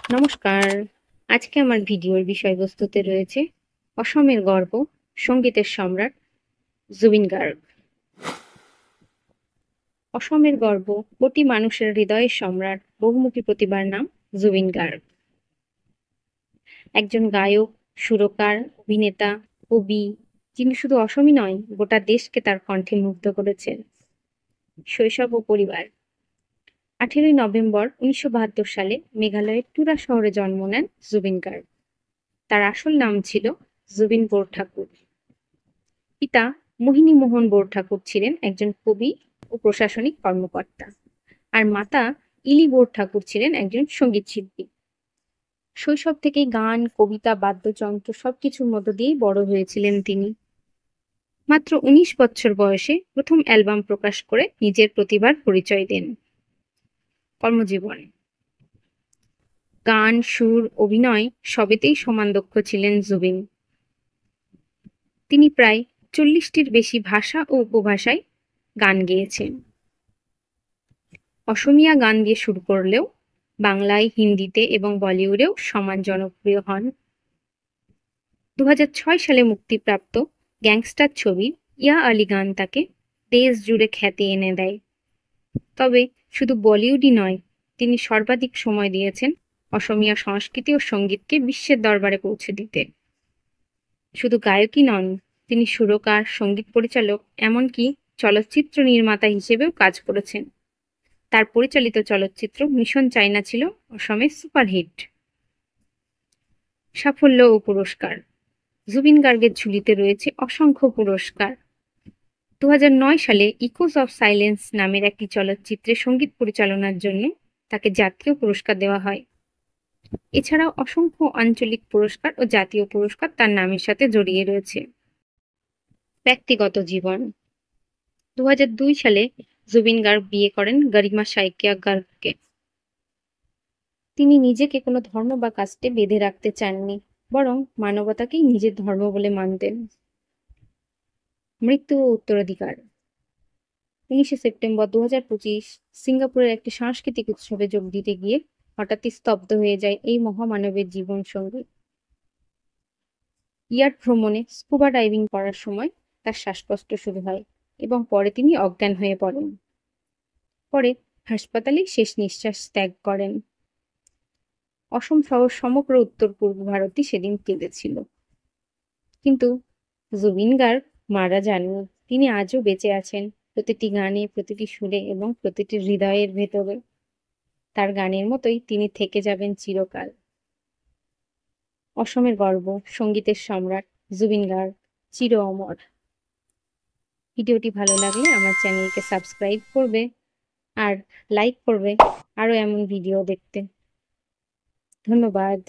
নমস্কার। আজকে আমার ভিডিওর বিষয়বস্তুতে রয়েছে অসমের গর্ব, সঙ্গীতের সম্রাট জুবিন গার্গ। অসমের গর্ব, কোটি মানুষের হৃদয়ের সম্রাট, বহুমুখী প্রতিভার নাম জুবিন গার্গ। একজন গায়ক, সুরকার, অভিনেতা, কবি, যিনি শুধু অসমই নয়, গোটা দেশকে তার কণ্ঠে মুগ্ধ করেছেন। শৈশব ও পরিবার। 18ই নভেম্বর 1972 সালে মেঘালয়ের টুরা শহরে জন্ম নেন জুবিন গার্গ। তার আসল নাম ছিল জুবিন বোরঠাকুর। পিতা মোহিনী মোহন বোরঠাকুর ছিলেন একজন কবি ও প্রশাসনিক কর্মকর্তা, আর মাতা ইলি বোরঠাকুর ছিলেন একজন সঙ্গীত শিল্পী। শৈশব থেকেই গান, কবিতা, বাদ্যযন্ত্র সবকিছুর মধ্য দিয়েই বড় হয়েছিলেন তিনি। মাত্র 19 বছর বয়সে প্রথম অ্যালবাম প্রকাশ করে নিজের প্রতিভার পরিচয় দেন। কর্মজীবন। গান, সুর, অভিনয় সবেতেই সমান দক্ষ ছিলেন জুবিন। তিনি প্রায় 40টির বেশি ভাষা ও উপভাষায় গান গেয়েছেন। অসমীয়া গান দিয়ে শুরু করলেও বাংলায়, হিন্দিতে এবং বলিউডেও সমান জনপ্রিয় হন। 2006 সালে মুক্তিপ্রাপ্ত গ্যাংস্টার ছবি ইয়া আলি গান তাকে দেশ জুড়ে খ্যাতি এনে দেয়। তবে শুধু বলিউডই নয়, তিনি সর্বাধিক সময় দিয়েছেন অসমীয়া সংস্কৃতি ও সঙ্গীতকে বিশ্বের দরবারে পৌঁছে দিতে। শুধু গায়কই নন, তিনি সুরকার, সঙ্গীত পরিচালক, এমনকি চলচ্চিত্র নির্মাতা হিসেবেও কাজ করেছেন। তার পরিচালিত চলচ্চিত্র মিশন চায়না ছিল অসমের সুপারহিট। সাফল্য ও পুরস্কার। জুবিন গার্গের ঝুলিতে রয়েছে অসংখ্য পুরস্কার। 2009 সালে ইকোস অফ সাইলেন্স নামের একটি চলচ্চিত্রে সঙ্গীত পরিচালনার জন্য তাকে জাতীয় পুরস্কার দেওয়া হয়। এছাড়াও অসংখ্য আঞ্চলিক পুরস্কার ও জাতীয় পুরস্কার তার নামের সাথে জড়িয়ে রয়েছে। ব্যক্তিগত জীবন। 2002 সালে জুবিন গার্গ বিয়ে করেন গরিমা সাইকিয়া গার্গকে। তিনি নিজেকে কোনো ধর্ম বা কাস্টে বেঁধে রাখতে চাননি, বরং মানবতাকেই নিজের ধর্ম বলে মানতেন। মৃত্যু ও উত্তরাধিকার। 19 সেপ্টেম্বর 2025 সিঙ্গাপুরের একটি সাংস্কৃতিক উৎসবে যোগ দিতে গিয়ে হঠাৎই স্তব্ধ হয়ে যায় এই মহামানবের জীবন সঙ্গী। ইয়াট ভ্রমণে স্কুবা ডাইভিং করার সময় তার শ্বাসকষ্ট শুরু হয় এবং পরে তিনি অজ্ঞান হয়ে পড়েন। পরে হাসপাতালেই শেষ নিঃশ্বাস ত্যাগ করেন। অসম সহ সমগ্র উত্তর পূর্ব ভারতই সেদিন কেঁদেছিল। কিন্তু জুবিন গার্গ মারা যাননি। তিনি আজও বেঁচে আছেন, প্রতিটি গানে, প্রতিটি সুরে এবং প্রতিটি হৃদয়ের ভেতরে। তার গানের মতোই তিনি থেকে যাবেন চিরকাল। অসমের গর্ব, সঙ্গীতের সম্রাট জুবিন গার্গ চির অমর। ভিডিওটি ভালো লাগলে আমার চ্যানেলকে সাবস্ক্রাইব করবে আর লাইক করবে আরো এমন ভিডিও দেখতে। ধন্যবাদ।